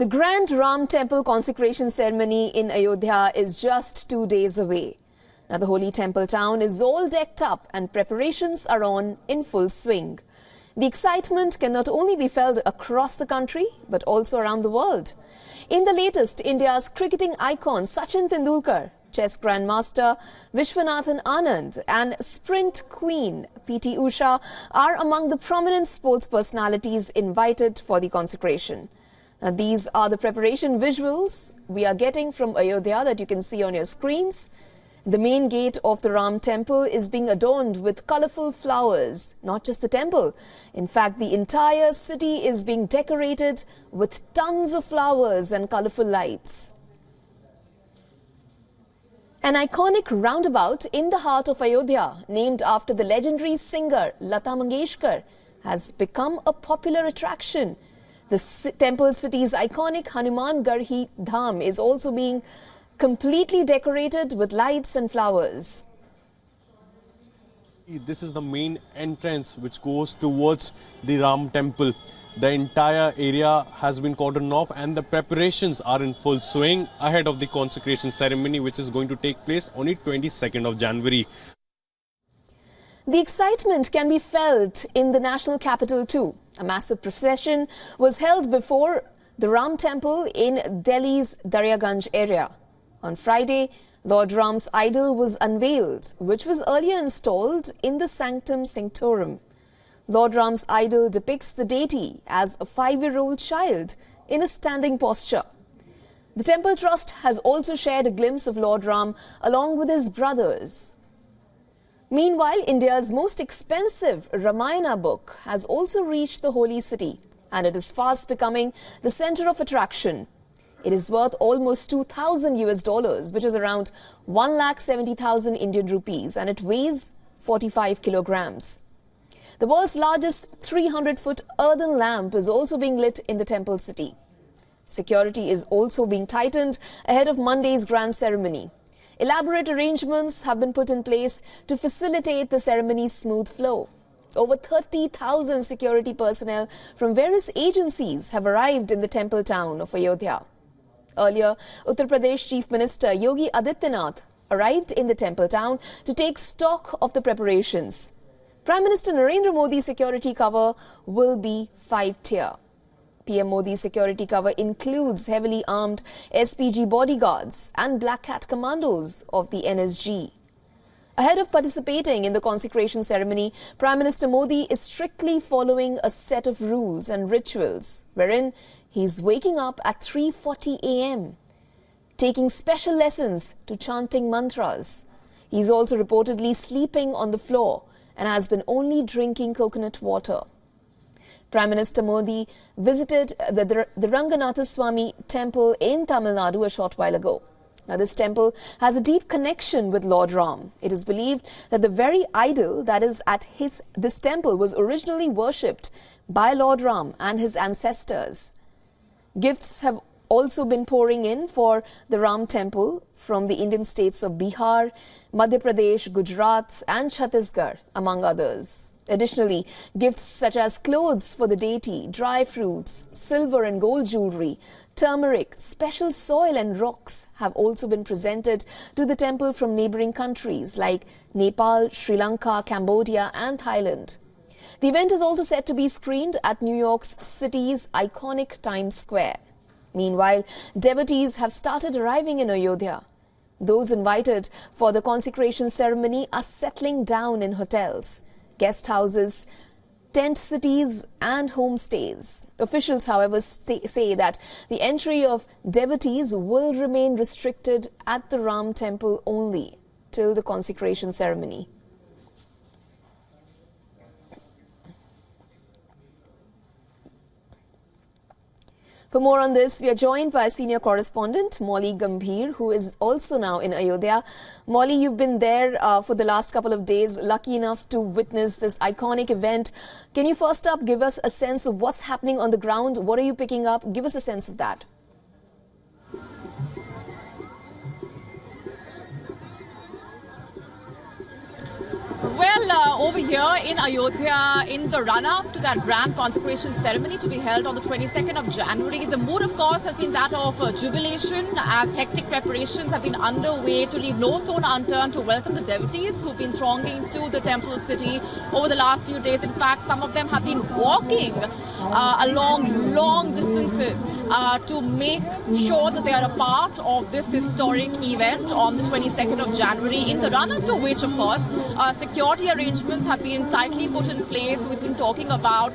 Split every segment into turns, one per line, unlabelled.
The grand Ram temple consecration ceremony in Ayodhya is just 2 days away. Now the holy temple town is all decked up and preparations are on in full swing. The excitement can not only be felt across the country but also around the world. In the latest, India's cricketing icon Sachin Tendulkar, chess grandmaster Vishwanathan Anand and sprint queen PT Usha are among the prominent sports personalities invited for the consecration. Now, these are the preparation visuals we are getting from Ayodhya that you can see on your screens. The main gate of the Ram temple is being adorned with colorful flowers. Not just the temple. In fact, the entire city is being decorated with tons of flowers and colorful lights. An iconic roundabout in the heart of Ayodhya, named after the legendary singer Lata Mangeshkar, has become a popular attraction. The temple city's iconic Hanuman Garhi Dham is also being completely decorated with lights and flowers.
This is the main entrance which goes towards the Ram temple. The entire area has been cordoned off and the preparations are in full swing ahead of the consecration ceremony, which is going to take place on the 22nd of January.
The excitement can be felt in the national capital too. A massive procession was held before the Ram temple in Delhi's Daryaganj area. On Friday, Lord Ram's idol was unveiled, which was earlier installed in the Sanctum Sanctorum. Lord Ram's idol depicts the deity as a 5-year-old child in a standing posture. The temple trust has also shared a glimpse of Lord Ram along with his brothers. Meanwhile, India's most expensive Ramayana book has also reached the holy city, and it is fast becoming the center of attraction. It is worth almost $2,000, which is around 1,70,000 Indian rupees, and it weighs 45 kilograms. The world's largest 300-foot earthen lamp is also being lit in the temple city. Security is also being tightened ahead of Monday's grand ceremony. Elaborate arrangements have been put in place to facilitate the ceremony's smooth flow. Over 30,000 security personnel from various agencies have arrived in the temple town of Ayodhya. Earlier, Uttar Pradesh Chief Minister Yogi Adityanath arrived in the temple town to take stock of the preparations. Prime Minister Narendra Modi's security cover will be 5-tier. PM Modi's security cover includes heavily armed SPG bodyguards and Black Cat commandos of the NSG. Ahead of participating in the consecration ceremony, Prime Minister Modi is strictly following a set of rules and rituals, wherein he's waking up at 3:40 a.m., taking special lessons to chanting mantras. He's also reportedly sleeping on the floor and has been only drinking coconut water. Prime Minister Modi visited the Ranganatha Swami temple in Tamil Nadu a short while ago. Now, this temple has a deep connection with Lord Ram. It is believed that the very idol that is at this temple was originally worshipped by Lord Ram and his ancestors. Gifts have also been pouring in for the Ram temple from the Indian states of Bihar, Madhya Pradesh, Gujarat and Chhattisgarh, among others. Additionally, gifts such as clothes for the deity, dry fruits, silver and gold jewelry, turmeric, special soil and rocks have also been presented to the temple from neighboring countries like Nepal, Sri Lanka, Cambodia and Thailand. The event is also set to be screened at New York City's iconic Times Square. Meanwhile, devotees have started arriving in Ayodhya. Those invited for the consecration ceremony are settling down in hotels, guest houses, tent cities and homestays. Officials, however, say that the entry of devotees will remain restricted at the Ram temple only till the consecration ceremony. For more on this, we are joined by senior correspondent Molly Gambhir, who is also now in Ayodhya. Molly, you've been there for the last couple of days, lucky enough to witness this iconic event. Can you first up give us a sense of what's happening on the ground? What are you picking up? Give us a sense of that.
Well, over here in Ayodhya in the run-up to that grand consecration ceremony to be held on the 22nd of January. The mood, of course, has been that of jubilation as hectic preparations have been underway to leave no stone unturned to welcome the devotees who've been thronging to the temple city over the last few days. In fact, some of them have been walking along long distances to make sure that they are a part of this historic event on the 22nd of January, in the run-up to which, of course, security arrangements have been tightly put in place. We've been talking about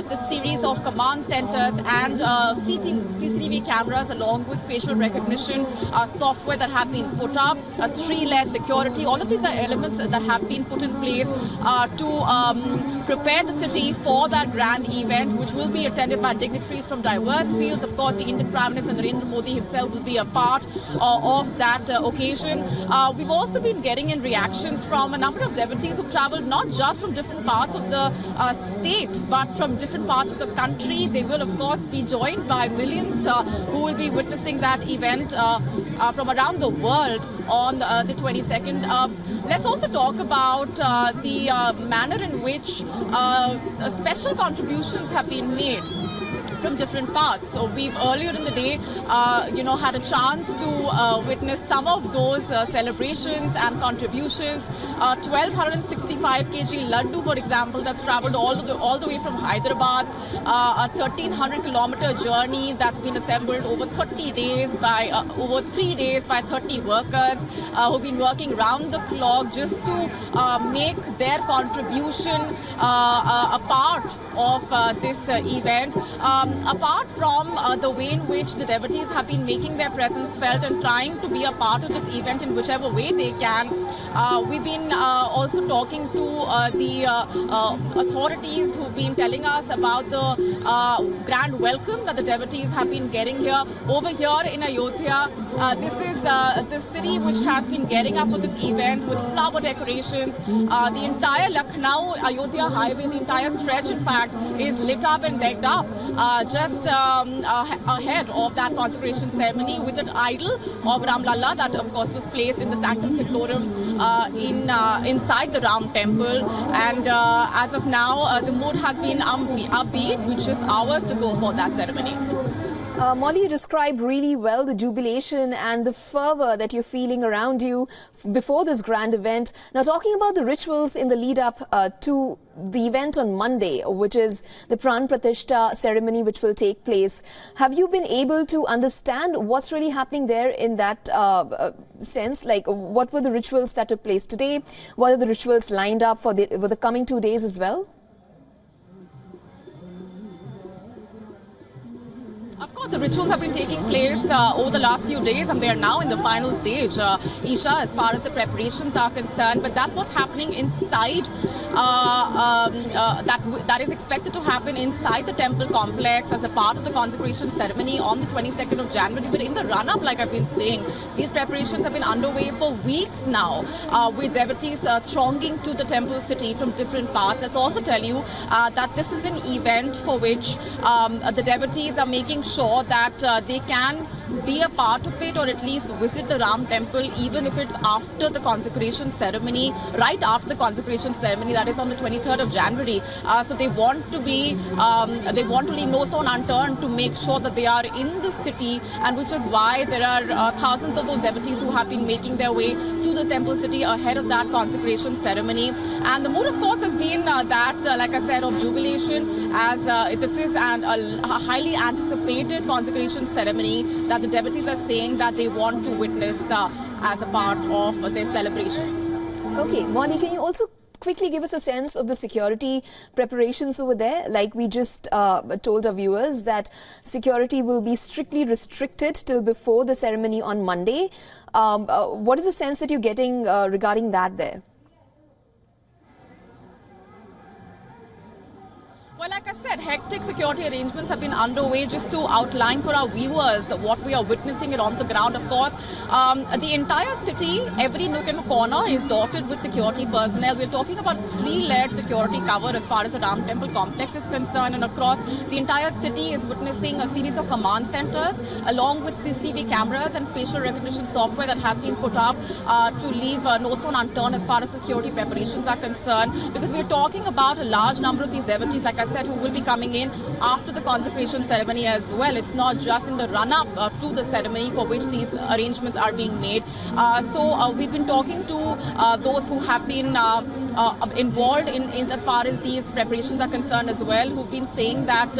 the series of command centers and CCTV cameras along with facial recognition software that have been put up, 3-layered security. All of these are elements that have been put in place to prepare the city for that grand event, which will be attended by dignitaries from diverse fields. Of course, the Indian Prime Minister Narendra Modi himself will be a part of that occasion. We've also been getting in reactions from a number of devotees who've travelled not just from different parts of the state, but from different parts of the country. They will, of course, be joined by millions who will be witnessing that event from around the world on the 22nd. Let's also talk about the manner in which special contributions have been made from different parts. So we've earlier in the day, had a chance to witness some of those celebrations and contributions. 1265 kg laddu, for example, that's travelled all the way from Hyderabad. A 1300 kilometer journey that's been assembled over 30 days by over 3 days by 30 workers who've been working round the clock just to make their contribution a part of this event. Apart from the way in which the devotees have been making their presence felt and trying to be a part of this event in whichever way they can, we've been also talking to the authorities who've been telling us about the grand welcome that the devotees have been getting here. Over here in Ayodhya, this is the city which has been getting up for this event with flower decorations. The entire Lucknow-Ayodhya highway, the entire stretch, in fact, is lit up and decked up just ahead of that consecration ceremony with an idol of Ram Lalla that, of course, was placed in the sanctum sanctorum inside the Ram temple. And as of now, the mood has been upbeat, which is hours to go for that ceremony.
Molly, you described really well the jubilation and the fervor that you're feeling around you before this grand event. Now, talking about the rituals in the lead up to the event on Monday, which is the pran patishtha ceremony which will take place, have you been able to understand what's really happening there in that sense? Like, what were the rituals that took place today? What are the rituals lined up for the coming 2 days as well?
Of course, the rituals have been taking place over the last few days, and they are now in the final stage, Isha, as far as the preparations are concerned. But that's what's happening inside, that is expected to happen inside the temple complex as a part of the consecration ceremony on the 22nd of January. But in the run-up, like I've been saying, these preparations have been underway for weeks now, with devotees thronging to the temple city from different parts. Let's also tell you that this is an event for which the devotees are making sure that they can be a part of it, or at least visit the Ram temple, even if it's after the consecration ceremony, right after the consecration ceremony, that is on the 23rd of January. So they want to leave no stone unturned to make sure that they are in the city, and which is why there are thousands of those devotees who have been making their way to the temple city ahead of that consecration ceremony. And the mood, of course, has been that, like I said, of jubilation, as this is a highly anticipated consecration ceremony that the devotees are saying that they want to witness as a part of their celebrations.
Okay, Molly, can you also quickly give us a sense of the security preparations over there? Like we just told our viewers that security will be strictly restricted till before the ceremony on Monday. What is the sense that you're getting regarding that there?
Well, Well, like I said, hectic security arrangements have been underway. Just to outline for our viewers what we are witnessing it on the ground, of course. The entire city, every nook and corner is dotted with security personnel. We're talking about 3-layered security cover as far as the Ram Temple complex is concerned, and across the entire city is witnessing a series of command centers along with CCTV cameras and facial recognition software that has been put up to leave no stone unturned as far as security preparations are concerned, because we're talking about a large number of these devotees, like I said, who will be coming in after the consecration ceremony as well. It's not just in the run-up to the ceremony for which these arrangements are being made. So we've been talking to those who have been involved in as far as these preparations are concerned as well, who've been saying that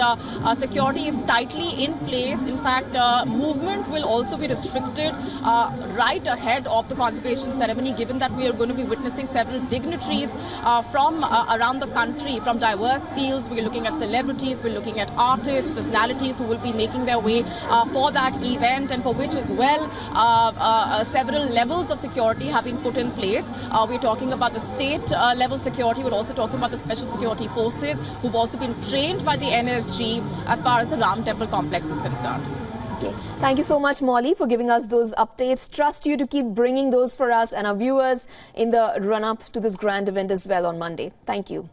security is tightly in place. In fact, movement will also be restricted right ahead of the consecration ceremony, given that we are going to be witnessing several dignitaries from around the country, from diverse fields. We're looking at celebrities, we're looking at artists, personalities who will be making their way for that event, and for which as well several levels of security have been put in place. We're talking about the state level security. We're also talking about the special security forces who've also been trained by the NSG as far as the Ram Temple complex is concerned.
Okay. Thank you so much, Molly, for giving us those updates. Trust you to keep bringing those for us and our viewers in the run-up to this grand event as well on Monday. Thank you.